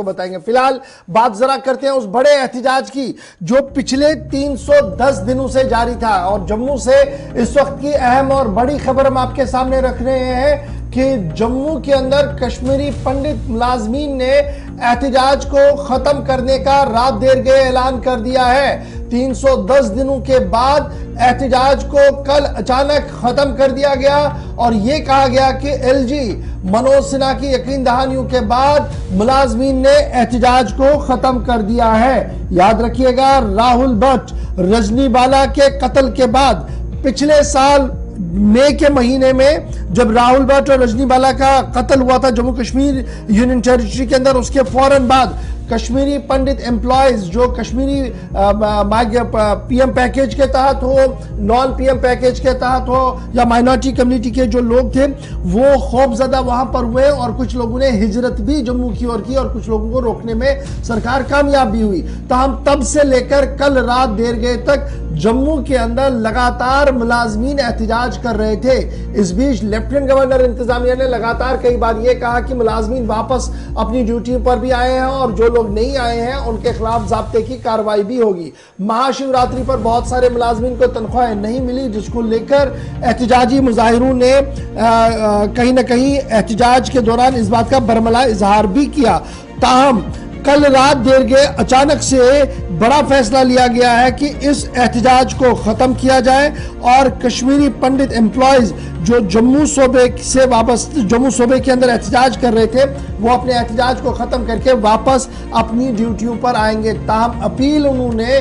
आपको बताएंगे। फिलहाल बात जरा करते हैं उस बड़े एहतिजाज की जो पिछले 310 दिनों से जारी था। और जम्मू से इस वक्त की अहम और बड़ी खबर हम आपके सामने रख रहे हैं कि जम्मू के अंदर कश्मीरी पंडित मुलाजमीन ने एहतिजाज को खत्म करने का रात देर गए ऐलान कर दिया है। 310 दिनों के बाद एहतिजाज को कल अचानक खत्म कर दिया गया और यह कहा गया कि एलजी मनोज सिन्हा की यकीन दहानियों के बाद मुलाजमीन ने एहतिजाज को खत्म कर दिया है। याद रखिएगा, राहुल भट्ट रजनी बाला के कत्ल के बाद पिछले साल मई के महीने में जब राहुल भट्ट और रजनी बाला का कत्ल हुआ था जम्मू कश्मीर यूनियन टेरिटरी के अंदर, उसके फौरन बाद कश्मीरी पंडित एम्प्लॉयज जो कश्मीरी पीएम पैकेज के तहत हो, नॉन पीएम पैकेज के तहत हो या माइनॉरिटी कम्युनिटी के जो लोग थे वो खौफजदा वहां पर हुए और कुछ लोगों ने हिजरत भी जम्मू की ओर की और कुछ लोगों को रोकने में सरकार कामयाब भी हुई। तो हम तब से लेकर कल रात देर गए तक जम्मू के अंदर लगातार मुलाजमीन एहतिजाज कर रहे थे। इस बीच लेफ्टिनेंट गवर्नर इंतजामिया ने लगातार कई बार यह कहा कि मुलाजमीन वापस अपनी ड्यूटी पर भी आए हैं और जो लोग नहीं आए हैं उनके खिलाफ जाब्ते की कार्रवाई भी होगी। महाशिवरात्रि पर बहुत सारे मुलाजमीन को तनख्वाहें नहीं मिली, जिसको लेकर एहतिजाजी मुजाहिरों ने कहीं ना कहीं एहतिजाज के दौरान इस बात का बरमला इजहार भी किया। ताहम कल रात देर गए अचानक से बड़ा फैसला लिया गया है कि इस एहतिजाज को खत्म किया जाए और कश्मीरी पंडित एम्प्लॉयज जो जम्मू सूबे से वापस जम्मू सूबे के अंदर एहतिजाज कर रहे थे वो अपने एहतिजाज को खत्म करके वापस अपनी ड्यूटियों पर आएंगे। ताहम अपील उन्होंने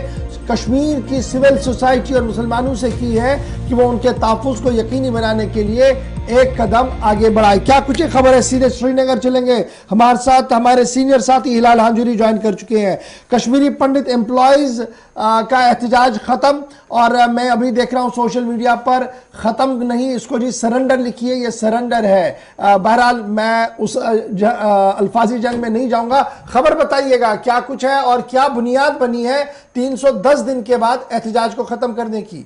कश्मीर की सिविल सोसाइटी और मुसलमानों से की है कि वो उनके तहफ़्फ़ुज़ को यकीनी बनाने के लिए एक कदम आगे बढ़ाए। क्या कुछ खबर है, सीधे श्रीनगर चलेंगे। हमारे साथ हमारे सीनियर साथी हिलाल हांजुरी ज्वाइन कर चुके हैं। कश्मीरी पंडित एम्प्लॉयज का एहतिजाज खत्म और मैं अभी देख रहा हूं सोशल मीडिया पर खत्म नहीं, इसको जी सरेंडर लिखिए, ये सरेंडर है। बहरहाल मैं उस अल्फाजी जंग में नहीं जाऊंगा। खबर बताइएगा क्या कुछ है और क्या बुनियाद बनी है 310 दिन के बाद एहतिजाज को खत्म करने की।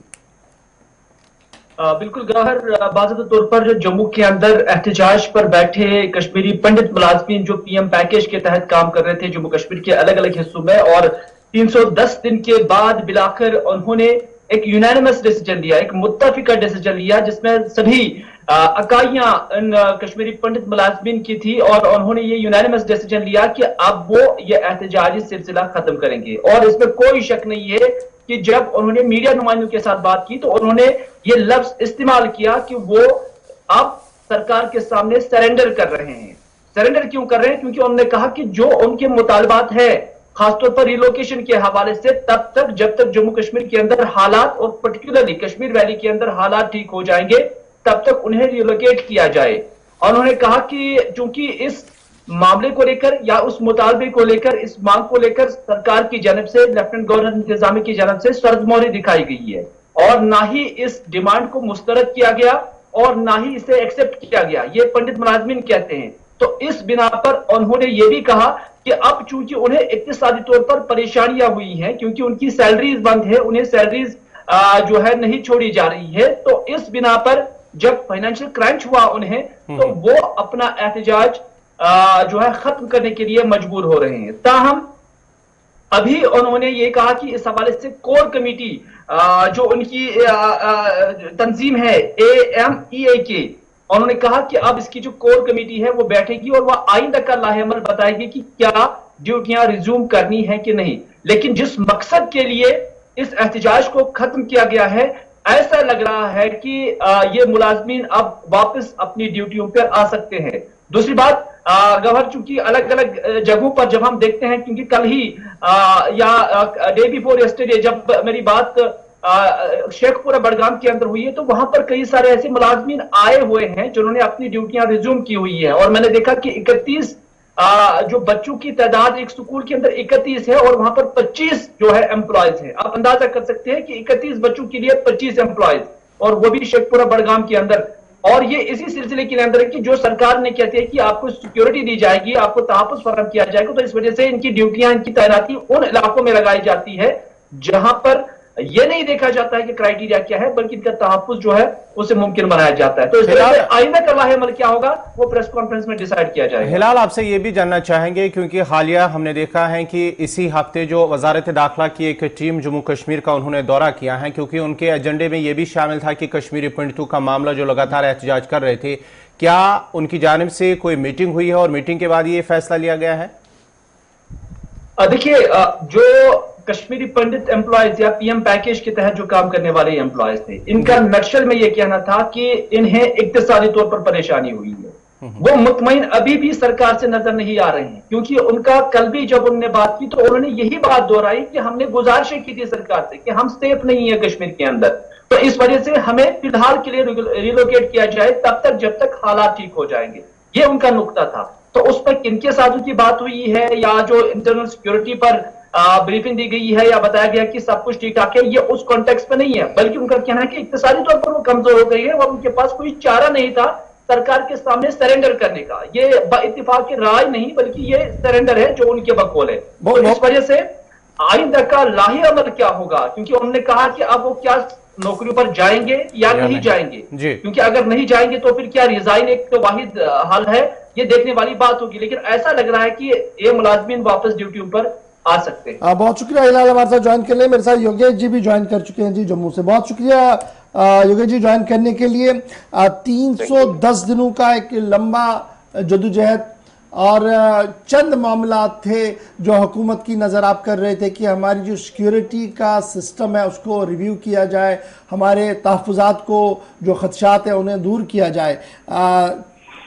बिल्कुल गौहर, बाज़ाब्ता तौर पर जो जम्मू के अंदर एहतिजाज पर बैठे कश्मीरी पंडित मुलाजमीन जो पीएम पैकेज के तहत काम कर रहे थे जम्मू कश्मीर के अलग अलग हिस्सों में, और 310 दिन के बाद बिलाकर उन्होंने एक यूनानिमस डिसीजन लिया, एक मुत्तफिका डिसीजन लिया जिसमें सभी इकाइयां कश्मीरी पंडित मुलाजमीन की थी और उन्होंने ये यूनानिमस डिसीजन लिया कि अब वो ये एहतिजाजी सिलसिला खत्म करेंगे। और इसमें कोई शक नहीं है कि जब उन्होंने मीडिया नुमाइंदों के साथ बात की तो उन्होंने ये लफ्ज इस्तेमाल किया कि वो अब सरकार के सामने सरेंडर कर रहे हैं। सरेंडर क्यों कर रहे हैं? क्योंकि उन्होंने कहा कि जो उनके मुतालबात है खासतौर पर रिलोकेशन के हवाले से, तब तक जब तक जम्मू कश्मीर के अंदर हालात और पर्टिकुलरली कश्मीर वैली के अंदर हालात ठीक हो जाएंगे तब तक उन्हें रिलोकेट किया जाए। और उन्होंने कहा कि चूंकि इस मामले को लेकर या उस मुतालबे को लेकर, इस मांग को लेकर सरकार की जानब से, लेफ्टिनेंट गवर्नर इंतजामिया की जानब से सर्दमोहरी दिखाई गई है और ना ही इस डिमांड को मुस्तरद किया गया और ना ही इसे एक्सेप्ट किया गया, ये पंडित मुलाजमीन कहते हैं। तो इस बिना पर उन्होंने ये भी कहा कि अब चूंकि उन्हें इक्तिसादी तौर पर परेशानियां हुई हैं क्योंकि उनकी सैलरीज बंद है, उन्हें सैलरीज जो है नहीं छोड़ी जा रही है, तो इस बिना पर जब फाइनेंशियल क्रंच हुआ उन्हें, तो वो अपना एहतिजाज जो है खत्म करने के लिए मजबूर हो रहे हैं। ताहम अभी उन्होंने ये कहा कि इस हवाले से कोर कमेटी जो उनकी तंजीम है AMEAK, उन्होंने कहा कि अब इसकी जो कोर कमेटी है वो बैठेगी और वह आइंदा का लाहेअमल बताएगी कि क्या ड्यूटियां रिज्यूम करनी है कि नहीं। लेकिन जिस मकसद के लिए इस एहतिजाज को खत्म किया गया है, ऐसा लग रहा है कि ये मुलाजमीन अब वापस अपनी ड्यूटियों पर आ सकते हैं। दूसरी बात, गवर्नर चूंकि अलग अलग जगहों पर जब हम देखते हैं, क्योंकि कल ही या डे बिफोर यस्टरडे जब मेरी बात शेखपुरा बड़गाम के अंदर हुई है तो वहां पर कई सारे ऐसे मुलाजमीन आए हुए हैं जिन्होंने अपनी ड्यूटियां रिज्यूम की हुई है। और मैंने देखा कि 31 जो बच्चों की तादाद एक स्कूल के अंदर 31 है और वहां पर 25 जो है एम्प्लॉयज है। आप अंदाजा कर सकते हैं कि 31 बच्चों के लिए 25 एम्प्लॉयज, और वो भी शेखपुरा बड़गाम के अंदर। और ये इसी सिलसिले के अंदर है कि जो सरकार ने कहती है कि आपको सिक्योरिटी दी जाएगी, आपको तहफ़्फ़ुज़ फराहम किया जाएगा, तो इस वजह से इनकी ड्यूटियां, इनकी तैनाती उन इलाकों में लगाई जाती है जहां पर ये नहीं देखा जाता है कि क्राइटेरिया क्या है, बल्कि इनका तहफ्फुज़ जो है उसे मुमकिन बनाया जाता है। तो इस तरह से आइंदा का लाहेअमल क्या होगा वो प्रेस कॉन्फ्रेंस में डिसाइड किया जाएगा। हिलाल, आपसे ये भी जानना चाहेंगे क्योंकि हालिया हमने देखा है कि इसी हफ्ते जो वजारत दाखिला की एक टीम जम्मू कश्मीर का उन्होंने दौरा किया है, क्योंकि उनके एजेंडे में यह भी शामिल था कि कश्मीरी पंडितों का मामला जो लगातार एहतजाज कर रहे थे, क्या उनकी जानिब से कोई मीटिंग हुई है और मीटिंग के बाद ये फैसला लिया गया है? देखिए, जो कश्मीरी पंडित एम्प्लॉयज या पीएम पैकेज के तहत जो काम करने वाले एम्प्लॉयज थे, इनका नक्शल में यह कहना था कि इन्हें इक्तिसादी तौर पर परेशानी हुई है। वो मुतमईन अभी भी सरकार से नजर नहीं आ रहे हैं, क्योंकि उनका कल भी जब उन्होंने बात की तो उन्होंने यही बात दोहराई कि हमने गुजारिशें की थी सरकार से कि हम सेफ नहीं है कश्मीर के अंदर, तो इस वजह से हमें फिलहाल के लिए रिलोकेट किया जाए तब तक जब तक हालात ठीक हो जाएंगे। ये उनका नुक्ता था। तो उस पर किनके साधु की बात हुई है या जो इंटरनल सिक्योरिटी पर ब्रीफिंग दी गई है या बताया गया कि सब कुछ ठीक ठाक है, ये उस कॉन्टेक्स्ट में नहीं है, बल्कि उनका कहना है कि इक्तिसादी तौर पर वो कमजोर हो गई है और उनके पास कोई चारा नहीं था सरकार के सामने सरेंडर करने का। ये इत्तेफाक की राय नहीं बल्कि ये सरेंडर है जो उनके बकौल है। तो इस वजह से आइंदा का लाहेअमल क्या होगा, क्योंकि उन्होंने कहा कि अब वो क्या नौकरियों पर जाएंगे या नहीं जाएंगे, क्योंकि अगर नहीं जाएंगे तो फिर क्या रिजाइन एक तो वाहिद हल है, ये देखने वाली बात होगी। लेकिन ऐसा लग रहा है कि ये मुलाजमीन वापस ड्यूटी पर आ सकते हैं। बहुत शुक्रिया हिलाल हमारे साथ ज्वाइन करने। मेरे साथ योगेश जी भी ज्वाइन कर चुके हैं जी जम्मू से। बहुत शुक्रिया योगेश जी ज्वाइन करने के लिए। 310 दिनों का एक लंबा जदोजहद और चंद मामला थे जो हुकूमत की नज़र आप कर रहे थे कि हमारी जो सिक्योरिटी का सिस्टम है उसको रिव्यू किया जाए, हमारे तहफ़्फ़ुज़ात को जो खदशात हैं उन्हें दूर किया जाए।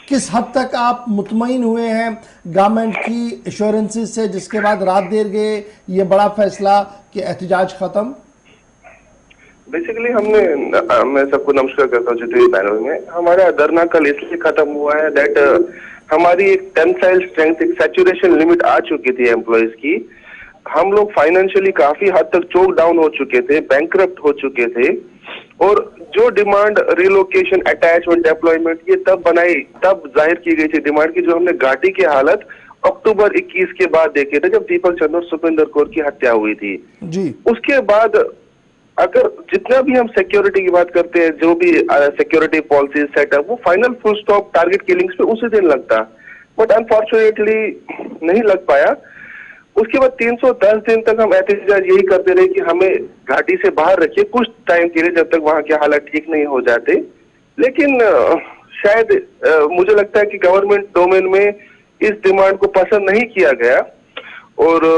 किस हद तक आप मुतमईन हुए हैं गवर्नमेंट की एश्योरेंसेस से, जिसके बाद रात देर गए ये बड़ा फैसला कि एहतजाज खत्म? बेसिकली मैं सबको नमस्कार करता हूँ जितने पैनल में। हमारा धरना कल इसलिए खत्म हुआ है दैट हमारी एक टेंसाइल स्ट्रेंथ, एक सैचुरेशन लिमिट आ चुकी थी एम्प्लॉयज की। हम लोग फाइनेंशियली काफी हद तक चोक डाउन हो चुके थे, बैंकरप्ट हो चुके थे, और जो डिमांड रिलोकेशन, अटैचमेंट, डेप्लॉयमेंट ये तब जाहिर की गई थी डिमांड की, जो हमने घाटी की हालत अक्टूबर 21 के बाद देखे थे जब दीपक चंद्र और सुखविंदर कौर की हत्या हुई थी जी। उसके बाद अगर जितना भी हम सिक्योरिटी की बात करते हैं, जो भी सिक्योरिटी पॉलिसी सेटअप, वो final full stop target killings पे उसी दिन लगता, बट अनफॉर्चुनेटली नहीं लग पाया। उसके बाद 310 दिन तक हम एहतजाज यही करते रहे कि हमें घाटी से बाहर रखिए कुछ टाइम के लिए, जब तक वहां के हालात ठीक नहीं हो जाते। लेकिन शायद मुझे लगता है कि गवर्नमेंट डोमेन में इस डिमांड को पसंद नहीं किया गया, और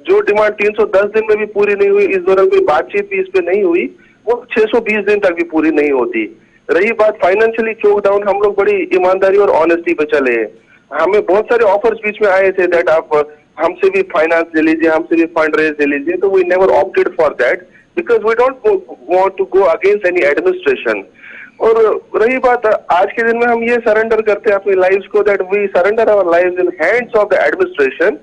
जो डिमांड 310 दिन में भी पूरी नहीं हुई, इस दौरान कोई बातचीत भी इस पे नहीं हुई, वो 620 दिन तक भी पूरी नहीं होती। रही बात फाइनेंशियली चोक डाउन, हम लोग बड़ी ईमानदारी और ऑनेस्टी पे चले हैं। हमें बहुत सारे ऑफर्स बीच में आए थे दैट आप हमसे भी फाइनेंस ले लीजिए, हमसे भी फंड रेज ले लीजिए, तो we never opted for that because we don't want to go against any administration. और रही बात आज के दिन में हम ये सरेंडर करते हैं अपनी लाइव्स को, that we surrender our lives in hands of the administration.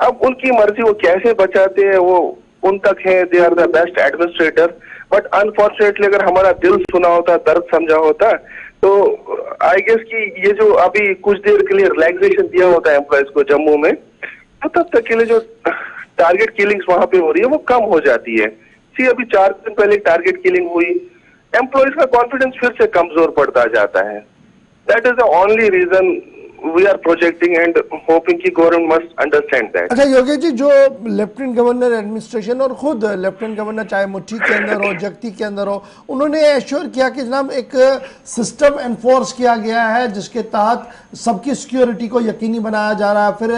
अब उनकी मर्जी, वो कैसे बचाते हैं वो उन तक है, they are the best administrator. But unfortunately अगर हमारा दिल सुना होता, दर्द समझा होता, तो आई गेस कि ये जो अभी कुछ देर के लिए रिलैक्सेशन दिया होता है एम्प्लॉयज को जम्मू में, तो तब तक के लिए जो टारगेट किलिंग्स वहां पे हो रही है वो कम हो जाती है। सी अभी 4 दिन पहले टारगेट किलिंग हुई, एम्प्लॉयज का कॉन्फिडेंस फिर से कमजोर पड़ता जाता है। That is the only reason we are projecting and hoping कि गवर्नमेंट must understand that। अच्छा योगेश जी, जो लेफ्टिनेंट गवर्नर एडमिनिस्ट्रेशन और खुद लेफ्टिनेंट गवर्नर चाहे मुट्ठी के अंदर हो, जगती के अंदर हो, उन्होंने एश्योर किया कि जनाब एक सिस्टम एनफोर्स किया गया है जिसके तहत सबकी सिक्योरिटी को यकीनी बनाया जा रहा है। फिर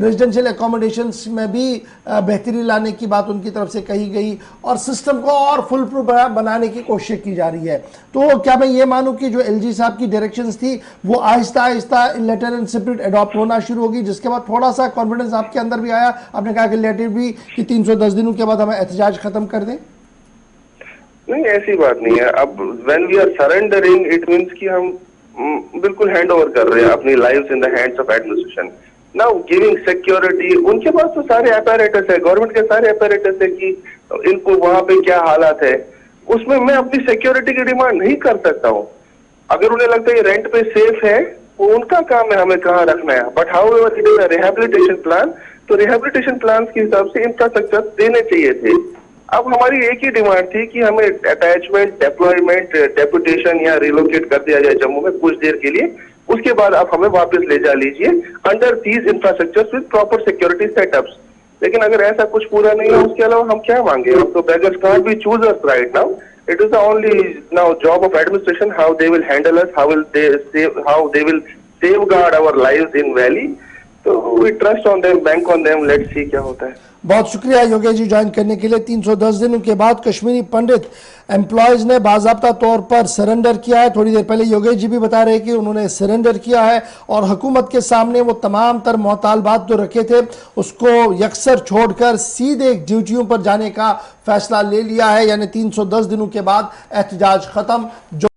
रेजिडेंशियल एकोमोडेशंस में भी बेहतरी लाने की बात उनकी तरफ से कही गई और सिस्टम को और फुल प्रूफ बनाने की कोशिश की जा रही है। तो क्या मैं ये मानूं कि जो एलजी साहब की डायरेक्शंस थी वो Aahista Aahista letter and spirit adopt होना शुरू होगी, जिसके बाद थोड़ा सा कॉन्फिडेंस आपके अंदर भी आया? आपने कहा कि लेटर भी कि 310 दिनों के बाद हमें एहतजाज खत्म कर दें। नहीं, ऐसी बात नहीं है। अब when we are surrendering it means कि हम बिल्कुल हैंड ओवर कर रहे हैं अपनी lives in the hands of administration. Now giving security, उनके पास तो सारे अपैरेटस है, गवर्नमेंट के सारे अपैरेटस है कि इनको वहां पे क्या हालात है, उसमें मैं अपनी सिक्योरिटी की डिमांड नहीं कर सकता हूँ। अगर उन्हें लगता है ये रेंट पे सेफ है, वो उनका काम है हमें कहाँ रखना है। But however it is a rehabilitation plan, तो रिहैबिलिटेशन प्लान के हिसाब से इंफ्रास्ट्रक्चर देने चाहिए थे। अब हमारी एक ही डिमांड थी कि हमें अटैचमेंट, डिप्लॉयमेंट, डेपुटेशन या रिलोकेट कर दिया जाए जम्मू में कुछ देर के लिए, उसके बाद आप हमें वापस ले जा लीजिए under these infrastructure with proper security setups. लेकिन अगर ऐसा कुछ पूरा नहीं है, उसके अलावा हम क्या मांगे? हम तो beggars can't be choosers right now. It is the only now job of administration how they will handle us, how they will safeguard our lives in Valley. So we trust on them, bank on them. Let's see क्या होता है। बहुत शुक्रिया Yogesh ji join करने के लिए। 310 दिनों के बाद कश्मीरी पंडित एम्प्लॉयज ने बाज़ाब्ता तौर पर सरेंडर किया है। थोड़ी देर पहले योगेश जी भी बता रहे कि उन्होंने सरेंडर किया है और हुकूमत के सामने वो तमाम तर मुतालबात जो रखे थे उसको यकसर छोड़कर सीधे ड्यूटियों पर जाने का फैसला ले लिया है, यानी 310 दिनों के बाद एहतजाज खत्म। जो